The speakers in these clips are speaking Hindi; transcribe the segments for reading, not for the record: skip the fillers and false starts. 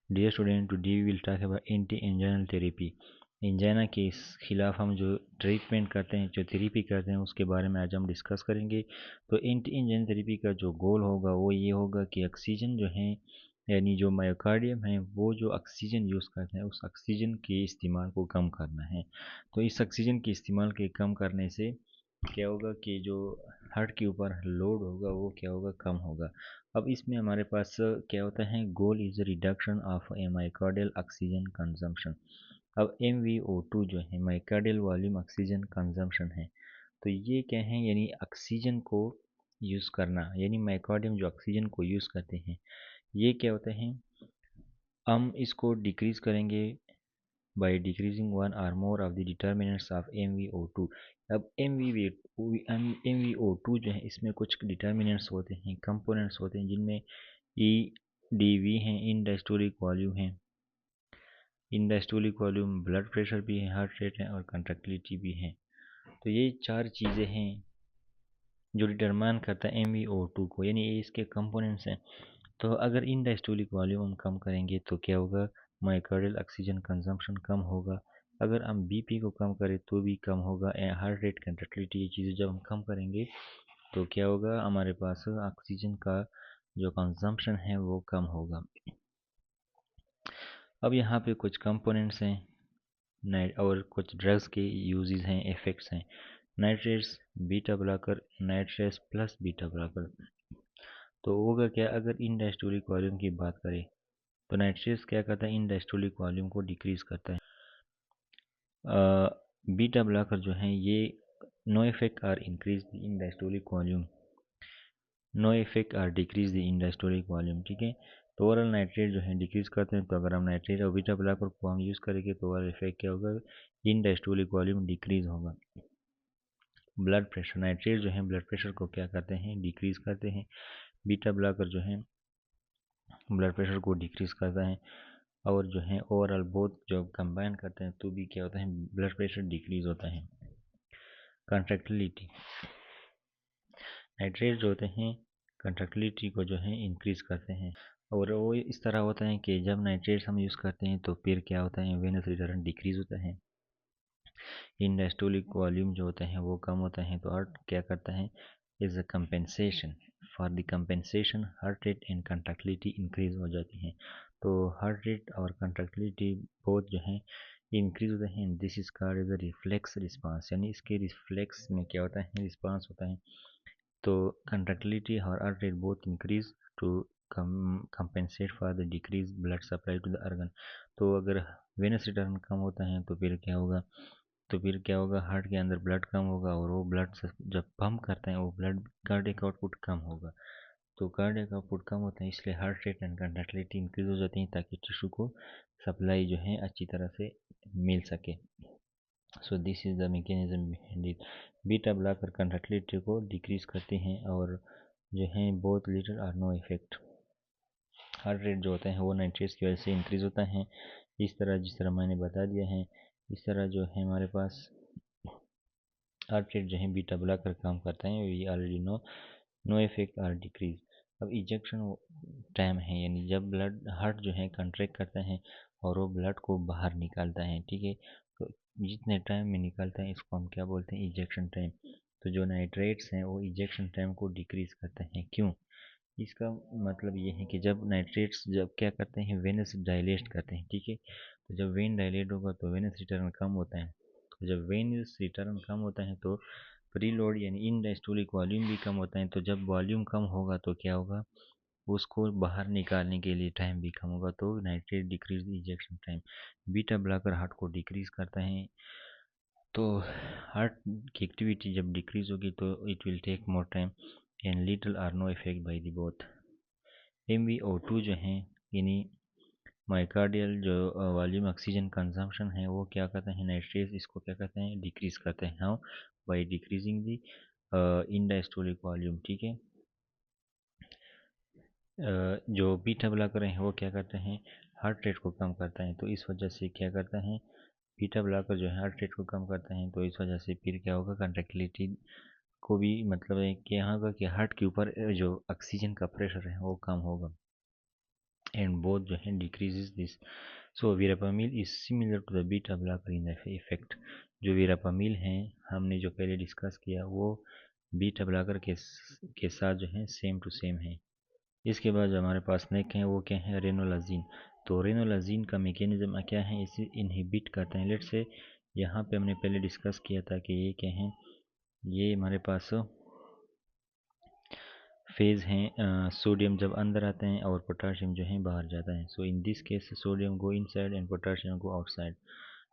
Dear student, today we will talk about anti anginal therapy. Angina के खिलाफ हम जो ट्रीटमेंट करते हैं, जो थेरेपी करते हैं, उसके बारे में आज हम डिस्कस करेंगे। तो एंटी एंजाइनल थेरेपी का जो गोल होगा वो ये होगा कि ऑक्सीजन जो है, यानी जो मायोकार्डियम है, वो जो ऑक्सीजन यूज़ करते हैं उस ऑक्सीजन के इस्तेमाल को कम करना है। तो इस ऑक्सीजन के इस्तेमाल के कम करने से क्या होगा कि जो हार्ट के ऊपर लोड होगा वो क्या होगा, कम होगा। अब इसमें हमारे पास क्या होता है, goal is reduction of A myocardial oxygen consumption. अब MVO2 जो है माइकार्डियल वॉल्यूम ऑक्सीजन कंजम्पशन है। तो ये क्या है, यानी ऑक्सीजन को यूज़ करना, यानी माइकार्डियम जो ऑक्सीजन को यूज़ करते हैं, ये क्या होता है, हम इसको डिक्रीज करेंगे by decreasing one or more of the determinants of MVO2। अब MVO2 जो है, इसमें कुछ डिटर्मिनेंट्स होते हैं, कंपोनेंट्स होते हैं, जिनमें EDV हैं, इन डायस्टोलिक वॉल्यूम है, end diastolic volume, blood pressure भी है, हार्ट रेट है और कंट्रैक्टिलिटी भी है। तो ये चार चीज़ें हैं जो डिटरमाइन करता है MVO2 को, यानी ये इसके कंपोनेंट्स हैं। तो अगर इन डायस्टोलिक वॉल्यूम हम कम करेंगे तो क्या होगा, माइकार्डियल ऑक्सीजन कंजम्पशन कम होगा। अगर हम BP को कम करें तो भी कम होगा। हार्ट रेट, कंट्रैक्टिलिटी, ये चीज़ें जब हम कम करेंगे तो क्या होगा, हमारे पास ऑक्सीजन का जो कंजम्पशन है वो कम होगा। अब यहाँ पे कुछ कंपोनेंट्स हैं और कुछ ड्रग्स के यूजेस हैं, इफ़ेक्ट्स हैं। Nitrates, beta blocker, nitrates plus beta blocker. तो होगा क्या, अगर इन डायस्टोलिक वॉल्यूम की बात करें तो नाइट्रेट्स क्या करता है, इन डायस्टोलिक वॉल्यूम को डिक्रीज करता है। बीटा ब्लॉकर जो है ये no effect or increase the end diastolic volume, no effect or decrease the end diastolic volume, ठीक है। तो ओवरऑल नाइट्रेट जो है डिक्रीज करते हैं। तो अगर हम नाइट्रेट और बीटा ब्लॉकर को हम यूज़ करेंगे तो ओवरऑल इफेक्ट क्या होगा, इन डायस्टोलिक वॉल्यूम डिक्रीज होगा। ब्लड प्रेशर, नाइट्रेट जो है ब्लड प्रेशर को क्या करते हैं, डिक्रीज करते हैं। बीटा ब्लॉकर जो है ब्लड प्रेशर को डिक्रीज करता है। और जो है ओवरऑल बोथ जब कंबाइन करते हैं तो भी क्या होता है, ब्लड प्रेशर डिक्रीज होता है। कंट्रैक्टिलिटी, नाइट्रेट जो होते हैं कंट्रैक्टिलिटी को जो है इंक्रीज करते हैं। और वो इस तरह होता है कि जब नाइट्रेट्स हम यूज़ करते हैं तो फिर क्या होता है, वेनस रिटर्न डिक्रीज होता है, इन डायस्टोलिक वॉल्यूम जो होते हैं वो कम होता है। तो हार्ट क्या करता है, is a compensation, for the compensation heart rate and contractility increase हो जाती है। तो हार्ट रेट और कंट्रैक्टिलिटी बोथ जो है इंक्रीज होते हैं। This is called as a reflex response, यानी इसके रिफ्लेक्स में क्या होता है, रिस्पांस होता है। तो कंट्रैक्टिलिटी और heart rate both increase to compensate for the decrease blood supply to the organ। तो अगर वेनस रिटर्न कम होता है तो फिर क्या होगा, हार्ट के अंदर ब्लड कम होगा और वो ब्लड जब पंप करते हैं वो ब्लड कार्डियक आउटपुट कम होगा। तो कार्डियक आउटपुट कम होता है, इसलिए heart rate and contractility increase हो जाती है ताकि टिश्यू को सप्लाई जो है अच्छी तरह से मिल सके। So this is the mechanism behind it. Beta blocker contractility को डिक्रीज करते हैं और जो है बहुत लिटिल और नो इफेक्ट। हार्ट रेट जो होता है वो नाइट्रेट्स की वजह से इंक्रीज होता है। इस तरह जिस तरह मैंने बता दिया है, इस तरह जो है हमारे पास हार्ट रेट जो है बीटा ब्लॉकर काम करता है, we already know, no effect or decrease. अब इजेक्शन टाइम है, यानी जब ब्लड हार्ट जो है कंट्रैक्ट करता है और वो ब्लड को बाहर निकालता है, ठीक है। तो जितने टाइम में निकालता है इसको हम क्या बोलते हैं, इजेक्शन टाइम। तो जो नाइट्रेट्स हैं वो इजेक्शन टाइम को डिक्रीज करते हैं। क्यों, इसका मतलब ये है कि जब नाइट्रेट्स जब क्या करते हैं, वेनस डायलेट करते हैं, ठीक है। तो जब वेन डायलेट होगा तो वेनस रिटर्न कम होता है। तो जब वेनस रिटर्न कम होता है तो प्रीलोड यानी इन डायस्टोलिक वॉल्यूम भी कम होता है। तो जब वॉल्यूम कम होगा तो क्या होगा, उसको बाहर निकालने के लिए टाइम भी कम होगा। तो nitrate decrease ejection time. Beta blocker heart को डिक्रीज करता है। तो हार्ट की एक्टिविटी जब डिक्रीज होगी तो it will take more time and little or no effect by the both. MVO2 जो है, यानी माइकार्डियल जो वॉल्यूम ऑक्सीजन कंजम्पशन है वो क्या करते हैं, नाइट्रेट्स इसको क्या करते हैं, डिक्रीज करते हैं। How, by decreasing the end diastolic volume, ठीक है। जो बीटा ब्लॉकर हैं वो क्या करते हैं, हार्ट रेट को कम करता है। तो इस वजह से क्या करता है, बीटा ब्लॉकर जो है हार्ट रेट को कम करता है। तो इस वजह से फिर क्या होगा, कंट्रैक्टिलिटी को भी मतलब है कि यहाँ का कि हार्ट के ऊपर जो ऑक्सीजन का प्रेशर है वो कम होगा। एंड बोथ जो है decreases this. So verapamil is similar to the beta blocker in the effect. जो वीरापामिल हैं हमने जो पहले डिस्कस किया वो बीटा ब्लॉकर के साथ जो है सेम टू सेम है। इसके बाद जो हमारे पास नेक है वो क्या है, रेनोलाजीन। तो रेनोलाजीन का मैकेनिज्म क्या है, इसे इनहिबिट करते हैं। लेट से यहाँ पे हमने पहले डिस्कस किया था कि ये क्या है, ये हमारे पास फेज हैं, सोडियम जब अंदर आते हैं और पोटाशियम जो है बाहर जाता है। So in this case sodium go inside and potassium go outside.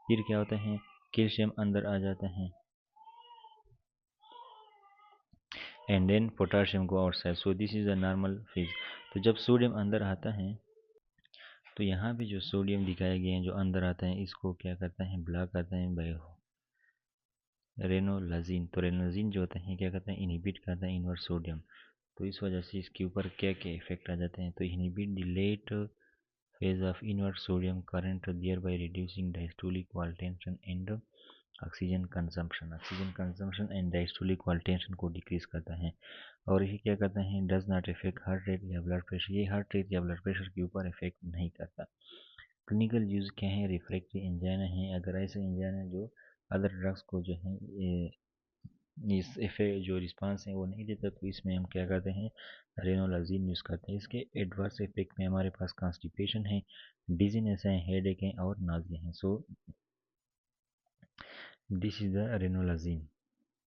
फिर क्या होता है, कैल्शियम अंदर आ जाता है and then potassium go outside. So this is a normal phase. तो जब सोडियम अंदर आता है तो यहाँ पे जो सोडियम दिखाए गए हैं जो अंदर आता है इसको क्या करता है, ब्लॉक करता है बाय रेनोलाजीन। तो रेनोलाजीन जो होता है क्या करता है, इनहिबिट करता है इनवर्स सोडियम। तो इस वजह से इसके ऊपर क्या क्या इफेक्ट आ जाते हैं, तो inhibit the late phase of inward sodium current, thereby reducing diastolic wall tension and oxygen consumption and diastolic wall tension को डिक्रीज करता है। और ये क्या करता है, does not effect heart rate या ब्लड प्रेशर। ये हार्ट रेट या ब्लड प्रेशर के ऊपर इफेक्ट नहीं करता। क्लिनिकल यूज क्या है, रिफ्रैक्टरी एंजाइना है। अगर ऐसे एंजाइना है जो अदर ड्रग्स को जो है इस इफेक्ट जो रिस्पांस है वो नहीं देता, तो इसमें हम क्या करते हैं, रेनोलाजीन यूज़ करते हैं। इसके एडवर्स इफेक्ट में हमारे पास कॉन्स्टिपेशन है, डिजीनेस है, हेडेक है और नाजिया है। So this is the रेनोलाजीन।